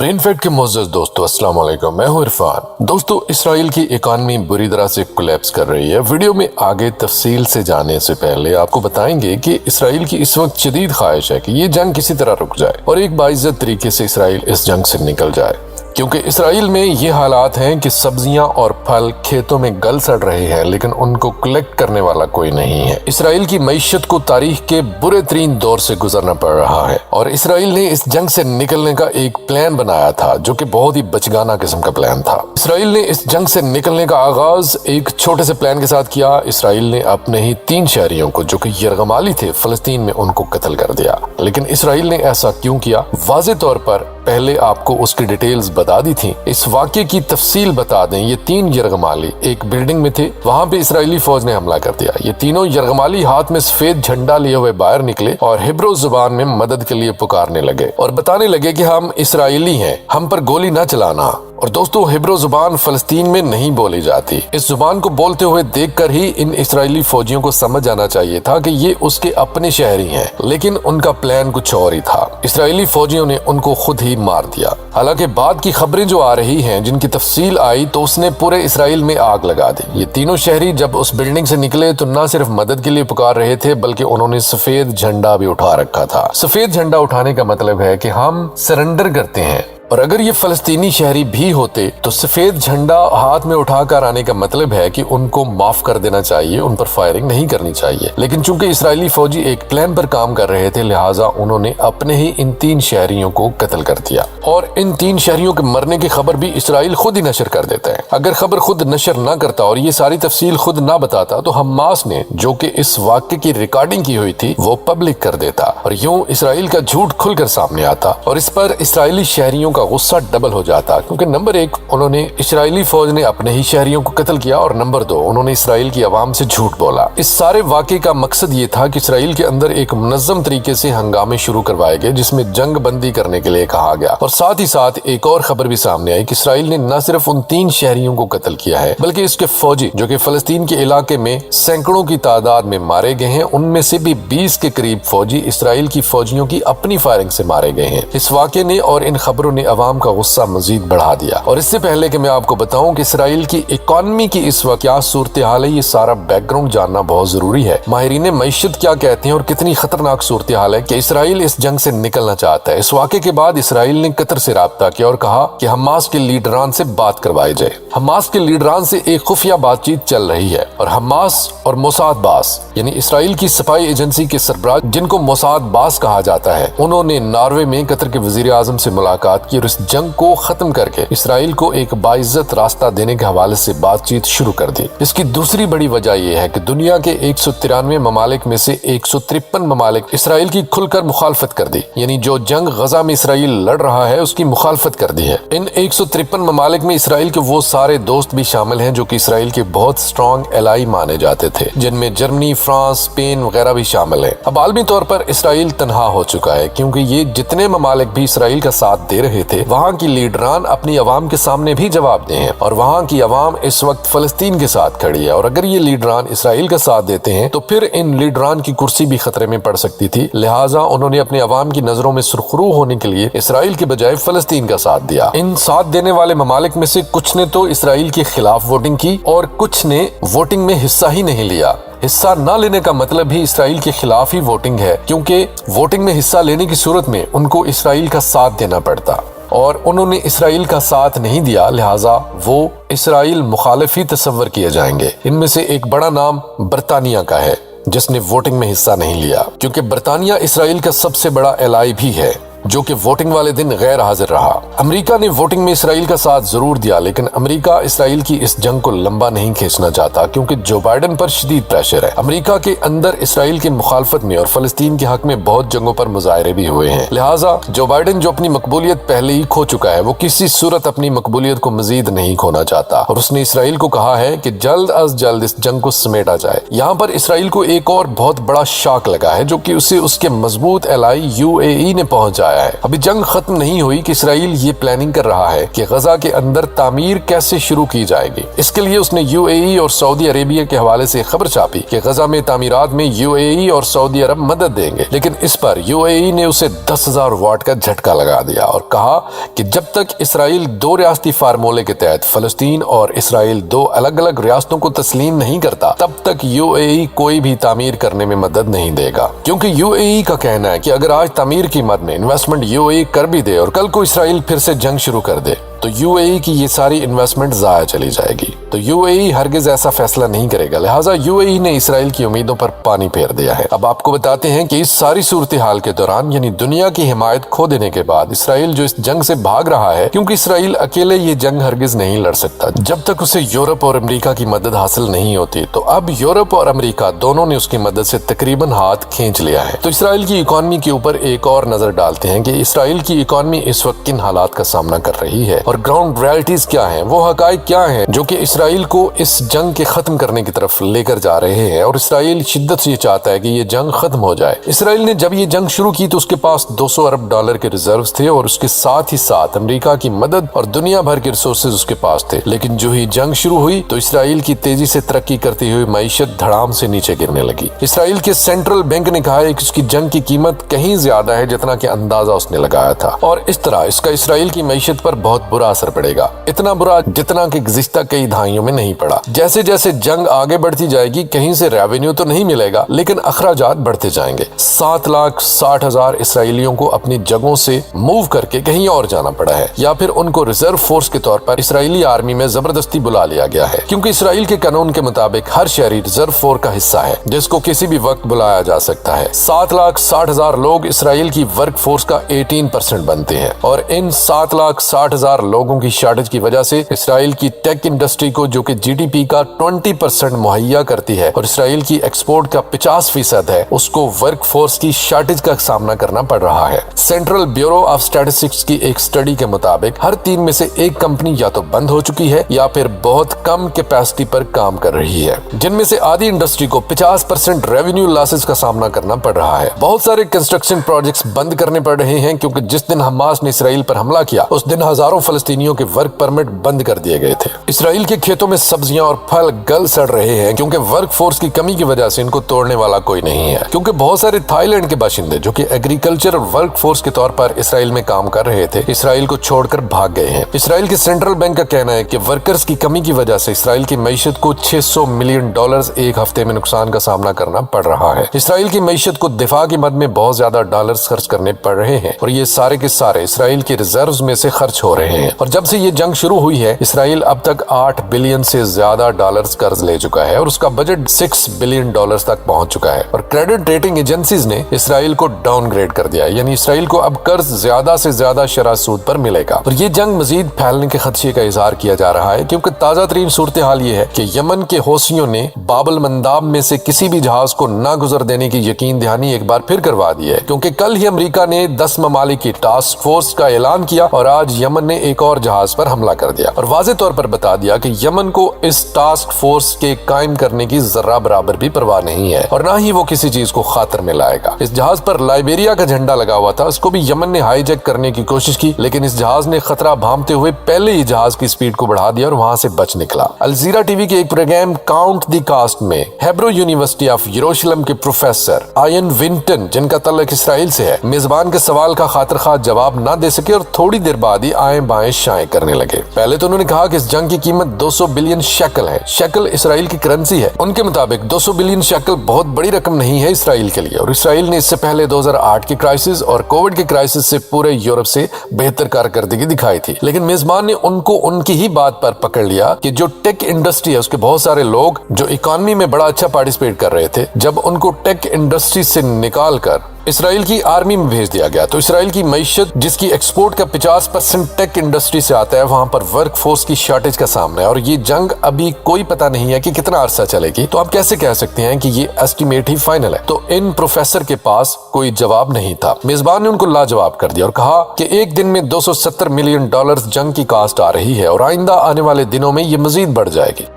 Brain fact के मोअज़्ज़ज़ दोस्तों, अस्सलाम वालेकुम। मैं हूं इरफान। दोस्तों, इसराइल की इकॉनमी बुरी तरह से कोलैप्स कर रही है। वीडियो में आगे तफसील से जाने से पहले आपको बताएंगे कि इसराइल की इस वक्त शदीद ख्वाहिश है कि ये जंग किसी तरह रुक जाए और एक बाइज्जत तरीके से इसराइल इस जंग से निकल जाए, क्योंकि इसराइल में ये हालात हैं कि सब्जियां और फल खेतों में गल सड़ रहे हैं, लेकिन उनको कलेक्ट करने वाला कोई नहीं है। इसराइल की मईशत को तारीख के बुरे तरीन दौर से गुजरना पड़ रहा है और इसराइल ने इस जंग से निकलने का एक प्लान बनाया था, जो कि बहुत ही बचगाना किस्म का प्लान था। इसराइल ने इस जंग से निकलने का आगाज एक छोटे से प्लान के साथ किया। इसराइल ने अपने ही 3 शहरियों को, जो कि यरगमाली थे, फलस्तीन में उनको कत्ल कर दिया। लेकिन इसराइल ने ऐसा क्यों किया? वाज़ेह तौर पर पहले आपको उसकी डिटेल्स बता दी थी। इस वाक़े की तफसील बता दें। ये 3 यरगमाली एक बिल्डिंग में थे, वहाँ पे इसराइली फौज ने हमला कर दिया। ये तीनों यरगमाली हाथ में सफेद झंडा लिए हुए बाहर निकले और हिब्रू जुबान में मदद के लिए पुकारने लगे और बताने लगे कि हम इसराइली हैं, हम पर गोली न चलाना। और दोस्तों, हिब्रू जुबान फलस्तीन में नहीं बोली जाती। इस जुबान को बोलते हुए देखकर ही इन इसराइली फौजियों को समझ आना चाहिए था कि ये उसके अपने शहरी हैं, लेकिन उनका प्लान कुछ और ही था। इसराइली फौजियों ने उनको खुद ही मार दिया। हालांकि बाद की खबरें जो आ रही हैं, जिनकी तफसील आई, तो उसने पूरे इसराइल में आग लगा दी। ये तीनों शहरी जब उस बिल्डिंग से निकले तो न सिर्फ मदद के लिए पुकार रहे थे, बल्कि उन्होंने सफेद झंडा भी उठा रखा था। सफेद झंडा उठाने का मतलब है कि हम सरेंडर करते हैं। और अगर ये फलस्तीनी शहरी भी होते तो सफेद झंडा हाथ में उठाकर आने का मतलब है कि उनको माफ कर देना चाहिए, उन पर फायरिंग नहीं करनी चाहिए। लेकिन चूंकि इसराइली फौजी एक प्लान पर काम कर रहे थे, लिहाजा उन्होंने अपने ही इन 3 शहरियों को कत्ल कर दिया। और इन 3 शहरियों के मरने की खबर भी इसराइल खुद ही नशर कर देता है। अगर खबर खुद नशर न करता और ये सारी तफसील खुद न बताता, तो हमास ने, जो कि इस वाक़े की रिकॉर्डिंग की हुई थी, वो पब्लिक कर देता और यूं इसराइल का झूठ खुलकर सामने आता और इस पर इसराइली शहरियों का गुस्सा डबल हो जाता, क्योंकि नंबर 1, उन्होंने इसराइली फौज ने अपने ही शहरियों को कत्ल किया और नंबर 2, उन्होंने इसराइल की आवाम से झूठ बोला। इस सारे वाक़े का मकसद ये था कि इसराइल के अंदर एक मुनज़्ज़म तरीके से हंगामे शुरू करवाए गए, जिसमें जंग बंदी करने के लिए कहा गया। और साथ ही साथ एक और खबर भी सामने आई कि इसराइल ने न सिर्फ उन 3 शहरियों को कत्ल किया है, बल्कि इसके फौजी, जो कि फलस्तीन के इलाके में सैकड़ों की तादाद में मारे गए हैं, उनमें से भी 20 के करीब फौजी इसराइल की फौजियों की अपनी फायरिंग से मारे गए हैं। इस वाक़े ने और इन खबरों ने अवाम का गुस्सा मजीद बढ़ा दिया। और इससे पहले कि मैं आपको बताऊं कि इसराइल की इकॉनमी की इस वक्त क्या सूरत हाल है, ये सारा बैकग्राउंड जानना बहुत जरूरी है। माहिरीन मईशत क्या कहते हैं और कितनी खतरनाक सूरत हाल है कि इसराइल इस जंग से निकलना चाहता है। इस वाक़े के बाद इसराइल ने कतर से राब्ता किया और कहा कि हमास के लीडरान से बात करवाई जाए। हमास के लीडरान से एक खुफिया बातचीत चल रही है और हमास और मोसाद बास, यानी इसराइल की सफाई एजेंसी के सरबराह, जिनको मोसाद बास कहा जाता है, उन्होंने नॉर्वे में कतर के वजीर आजम से मुलाकात की और इस जंग को खत्म करके इसराइल को एक बाइज्जत रास्ता देने के हवाले से बातचीत शुरू कर दी। इसकी दूसरी बड़ी वजह यह है कि दुनिया के 193 ममालिक में से 153 ममालिक इसराइल की खुलकर मुखालफत कर दी, यानी जो जंग गजा में इसराइल लड़ रहा है उसकी मुखालफत कर दी है। इन 153 ममालिक में इसराइल के वो सारे दोस्त भी शामिल हैं जो कि इसराइल के बहुत स्ट्रॉन्ग एलाई माने जाते थे, जिनमें जर्मनी, फ्रांस, स्पेन वगैरह भी शामिल है। अब आलमी तौर पर इसराइल तनहा हो चुका है, क्योंकि ये जितने ममालिक भी इसराइल का साथ दे रहे थे, वहाँ की लीडरान अपनी अवाम के सामने भी जवाब दे हैं और वहाँ की अवाम इस वक्त फलस्तीन के साथ खड़ी है। और अगर ये लीडरान इसराइल का साथ देते हैं तो फिर इन लीडरान की कुर्सी भी खतरे में पड़ सकती थी। लिहाजा उन्होंने अपनी अवाम की नजरों में सुरखरू होने के लिए इसराइल के बजाय फलस्तीन का साथ दिया। इन साथ देने वाले ममालिक में से कुछ ने तो इसराइल के खिलाफ वोटिंग की और कुछ ने वोटिंग में हिस्सा ही नहीं लिया। हिस्सा न लेने का मतलब ही इसराइल के खिलाफ ही वोटिंग है, क्योंकि वोटिंग में हिस्सा लेने की सूरत में उनको इसराइल का साथ देना पड़ता और उन्होंने इसराइल का साथ नहीं दिया, लिहाजा वो इसराइल मुखालिफ ही तस्वर किए जाएंगे। इनमें से एक बड़ा नाम बरतानिया का है, जिसने वोटिंग में हिस्सा नहीं लिया, क्योंकि बरतानिया इसराइल का सबसे बड़ा एलाई भी है, जो कि वोटिंग वाले दिन गैर हाजिर रहा। अमेरिका ने वोटिंग में इसराइल का साथ जरूर दिया, लेकिन अमेरिका इसराइल की इस जंग को लंबा नहीं खींचना चाहता, क्योंकि जो बाइडेन पर शदीद प्रेशर है। अमेरिका के अंदर इसराइल की मुखालफत में और फलस्तीन के हक में बहुत जंगों पर मुजाहरे भी हुए हैं। लिहाजा जो बाइडेन, जो अपनी मकबूलियत पहले ही खो चुका है, वो किसी सूरत अपनी मकबूलियत को मजीद नहीं खोना चाहता और उसने इसराइल को कहा है कि जल्द अज जल्द इस जंग को समेटा जाए। यहाँ पर इसराइल को एक और बहुत बड़ा शॉक लगा है, जो कि उसे उसके मजबूत एलाई UAE ने पहुंचाया آیا ہے۔ ابھی جنگ ختم نہیں ہوئی کہ اسرائیل یہ پلاننگ کر رہا ہے کہ غزہ کے اندر تعمیر کیسے شروع کی جائے گی۔ اس کے لیے اس نے UAE اور سعودی عربیہ کے حوالے سے خبر چھاپی کہ غزہ میں تعمیرات میں UAE اور سعودی عرب مدد دیں گے، لیکن اس پر UAE نے اسے 10,000 واٹ کا جھٹکا لگا دیا اور کہا کہ جب تک اسرائیل 2 ریاستی فارمولے کے تحت فلسطین اور اسرائیل 2 الگ الگ ریاستوں کو تسلیم نہیں کرتا، تب تک UAE کوئی بھی تعمیر کرنے میں مدد نہیں دے گا، کیونکہ UAE کا کہنا ہے کہ اگر آج تعمیر کی مد میں انویسٹمنٹ UAE کر بھی دے اور کل کو اسرائیل پھر سے جنگ شروع کر دے تو UAE کی یہ ساری انویسٹمنٹ ضائع چلی جائے گی۔ تو UAE ہرگز ایسا فیصلہ نہیں کرے گا، لہٰذا UAE نے اسرائیل کی امیدوں پر پانی پھیر دیا ہے۔ اب آپ کو بتاتے ہیں کہ اس ساری صورتحال کے دوران یعنی دنیا کی حمایت کھو دینے کے بعد اسرائیل جو اس جنگ سے بھاگ رہا ہے، کیونکہ اسرائیل اکیلے یہ جنگ ہرگز نہیں لڑ سکتا جب تک اسے یورپ اور امریکہ کی مدد حاصل نہیں ہوتی، تو اب یورپ اور امریکہ دونوں نے اس کی مدد سے تقریباً ہاتھ کھینچ لیا ہے۔ تو اسرائیل کی اکانومی کے اوپر ایک اور نظر ڈالتے ہیں کہ اسرائیل کی اکانومی اس وقت کن حالات کا سامنا کر رہی ہے اور گراؤنڈ ریالٹیز کیا ہیں، وہ حقائق کیا ہیں جو کہ اسرائیل کو اس جنگ کے ختم کرنے کی طرف لے کر جا رہے ہیں، اور اسرائیل شدت سے یہ چاہتا ہے کہ یہ جنگ ختم ہو جائے۔ اسرائیل نے جب یہ جنگ شروع کی تو اس کے پاس $200 ارب کے ریزروز تھے اور اس کے ساتھ ہی ساتھ امریکہ کی مدد اور دنیا بھر کے ریسورسز اس کے پاس تھے، لیکن جو ہی جنگ شروع ہوئی تو اسرائیل کی تیزی سے ترقی کرتی ہوئی معیشت دھڑام سے نیچے گرنے لگی۔ اسرائیل کے سینٹرل بینک نے کہا ہے کہ اس کی جنگ کی قیمت کہیں زیادہ ہے جتنا کہ اندازہ اس نے لگایا تھا، اور اس طرح اس کا اسرائیل کی معیشت پر بہت برا اثر پڑے گا، اتنا برا جتنا کہ گزشتہ کئی دہائیوں میں نہیں پڑا۔ جیسے جیسے جنگ آگے بڑھتی جائے گی کہیں سے ریونیو تو نہیں ملے گا، لیکن اخراجات بڑھتے جائیں گے۔ 7,60,000 اسرائیلیوں کو اپنی جگہوں سے موو کر کے کہیں اور جانا پڑا ہے، یا پھر ان کو ریزرو فورس کے طور پر اسرائیلی آرمی میں زبردستی بلا لیا گیا ہے، کیونکہ اسرائیل کے قانون کے مطابق ہر شہری ریزرو فورس کا حصہ ہے جس کو کسی بھی وقت بلایا جا سکتا ہے۔ 7,60,000 لوگ اسرائیل کی ورک فورس کا 18% بنتے ہیں، اور ان 7,60,000 لوگوں کی شارٹیج کی وجہ سے اسرائیل کی ٹیک انڈسٹری کو جو کہ GDP کا 20% مہیا کرتی ہے اور اسرائیل کی ایکسپورٹ کا 50% ہے، اس کو ورک فورس کی شارٹیج کا سامنا کرنا پڑ رہا ہے۔ سینٹرل بیورو آف اسٹیٹسٹکس کی ایک اسٹڈی کے مطابق ہر 3 میں سے ایک کمپنی یا تو بند ہو چکی ہے یا پھر بہت کم کیپیسٹی پر کام کر رہی ہے، جن میں سے آدھی انڈسٹری کو 50% ریونیو لاسز کا سامنا کرنا پڑ رہا ہے۔ بہت سارے کنسٹرکشن پروجیکٹس بند کرنے پڑ رہے ہیں کیونکہ جس دن حماس نے اسرائیل پر حملہ کیا اس دن ہزاروں فلسطینیوں کے ورک پرمٹ بند کر دیے گئے تھے۔ اسرائیل کے کھیتوں میں سبزیاں اور پھل گل سڑ رہے ہیں کیونکہ ورک فورس کی کمی کی وجہ سے ان کو توڑنے والا کوئی نہیں ہے، کیونکہ بہت سارے تھائی لینڈ کے باشندے جو کہ ایگریکلچر اور ورک فورس کے طور پر اسرائیل میں کام کر رہے تھے اسرائیل کو چھوڑ کر بھاگ گئے ہیں۔ اسرائیل کے سینٹرل بینک کا کہنا ہے کہ ورکرز کی کمی کی وجہ سے اسرائیل کی معیشت کو $600 ملین ایک ہفتے میں نقصان کا سامنا کرنا پڑ رہا ہے۔ اسرائیل کی معیشت کو دفاع کی مد میں بہت زیادہ ڈالرز خرچ کرنے پڑ رہے ہیں، اور یہ سارے کے سارے اسرائیل کے ریزروز میں سے خرچ ہو رہے ہیں، اور جب سے یہ جنگ شروع ہوئی ہے اسرائیل اب تک $8 بلین سے زیادہ قرض لے چکا ہے، اور اس کا بجٹ $6 بلین تک پہنچ چکا ہے، اور کریڈٹ ریٹنگ ایجنسیز نے اسرائیل کو ڈاؤن گریڈ کر دیا ہے، یعنی اسرائیل کو اب قرض زیادہ سے زیادہ شرح سود پر ملے گا۔ اور یہ جنگ مزید پھیلنے کے خدشے کا اظہار کیا جا رہا ہے کیونکہ تازہ ترین صورتحال یہ ہے کہ یمن کے حوثیوں نے باب المنداب میں سے کسی بھی جہاز کو نہ گزر دینے کی یقین دہانی ایک بار پھر کروا دی ہے، کیونکہ کل ہی امریکہ نے 10 ممالک کی ٹاسک فورس کا اعلان کیا اور آج یمن نے ایک اور جہاز پر حملہ کر دیا اور واضح طور پر بتا دیا کہ یمن کو اس ٹاسک فورس کے قائم کرنے کی ذرہ برابر بھی پرواہ نہیں ہے، اور نہ ہی وہ کسی چیز کو خاطر میں لائے گا۔ اس جہاز پر لائبیریا کا جھنڈا لگا ہوا تھا، اس کو بھی یمن نے ہائی جیک کرنے کی کوشش کی، لیکن اس جہاز نے خطرہ بھانپتے ہوئے پہلے ہی جہاز کی سپیڈ کو بڑھا دیا اور وہاں سے بچ نکلا۔ الجزیرہ ٹی وی کے ایک پروگرام کاؤنٹ دی کاسٹ میں ہیبرو یونیورسٹی آف یروشلم کے پروفیسر آئن ونٹن، جن کا تعلق اسرائیل سے ہے، میزبان کے سوال کا خاطر خواہ جواب نہ دے سکے اور تھوڑی دیر بعد ہی آئیں بائیں شائیں کرنے لگے۔ پہلے تو انہوں نے کہا کہ اس جنگ کی قیمت 200 بلین شیکل ہے۔ شیکل اسرائیل کی کرنسی ہے۔ ان کے مطابق 200 بلین شیکل بہت بڑی رقم نہیں ہے اسرائیل کے لیے، اور اسرائیل نے اس سے پہلے 2008 کی کرائسس اور کووڈ کی کرائسس سے پورے یورپ سے بہتر کارکردگی دکھائی تھی، لیکن میزبان نے ان کو ان کی ہی بات پر پکڑ لیا کہ جو ٹیک انڈسٹری ہے اس کے بہت سارے لوگ جو اکانومی میں بڑا اچھا پارٹیسپیٹ کر رہے تھے، جب ان کو ٹیک انڈسٹری سے نکال کر اسرائیل کی آرمی میں بھیج دیا گیا تو اسرائیل کی معیشت جس کی ایکسپورٹ کا 50% ٹیک انڈسٹری سے آتا ہے، وہاں پر ورک فورس کی شارٹیج کا سامنا ہے، اور یہ جنگ ابھی کوئی پتہ نہیں ہے کہ کتنا عرصہ چلے گی۔ تو آپ کیسے کہہ سکتے ہیں کہ یہ ایسٹیمیٹ ہی فائنل ہے؟ تو ان پروفیسر کے پاس کوئی جواب نہیں تھا۔ میزبان نے ان کو لاجواب کر دیا اور کہا کہ ایک دن میں $270 ملین جنگ کی کاسٹ آ رہی ہے، اور آئندہ آنے والے دنوں میں یہ مزید بڑھ جائے گی۔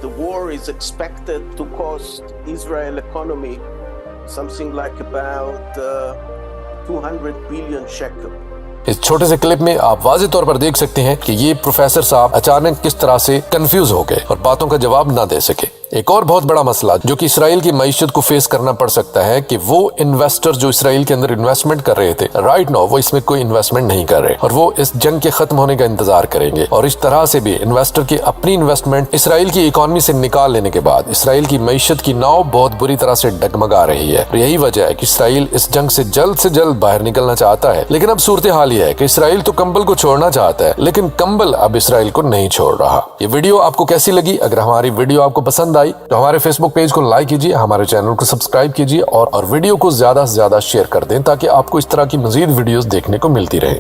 The war is expected to cost Israel economy something like about 200 billion shekel. इस छोटे से क्लिप में आप वाज़ेह तौर पर देख सकते हैं कि ये प्रोफेसर साहब अचानक किस तरह से कंफ्यूज हो गए और बातों का जवाब ना दे सके। एक और बहुत बड़ा मसला जो कि इसराइल की मईशत को फेस करना पड़ सकता है कि वो इन्वेस्टर जो इसराइल के अंदर इन्वेस्टमेंट कर रहे थे राइट नाउ वो इसमें कोई इन्वेस्टमेंट नहीं कर रहे और वो इस जंग के खत्म होने का इंतजार करेंगे और इस तरह से भी इन्वेस्टर की अपनी इन्वेस्टमेंट इसराइल की इकोनॉमी से निकाल लेने के बाद इसराइल की मईशत की नाव बहुत बुरी तरह से डगमगा रही है। यही वजह है कि इसराइल इस जंग से जल्द बाहर निकलना चाहता है, लेकिन अब सूरत हाल ये है कि इसराइल तो कंबल को छोड़ना चाहता है लेकिन कंबल अब इसराइल को नहीं छोड़ रहा। ये वीडियो आपको कैसी लगी? अगर हमारी वीडियो आपको पसंद आई तो हमारे फेसबुक पेज को लाइक कीजिए, हमारे चैनल को सब्सक्राइब कीजिए और वीडियो को ज्यादा से ज्यादा शेयर कर दें ताकि आपको इस तरह की मजीद वीडियोस देखने को मिलती रहे।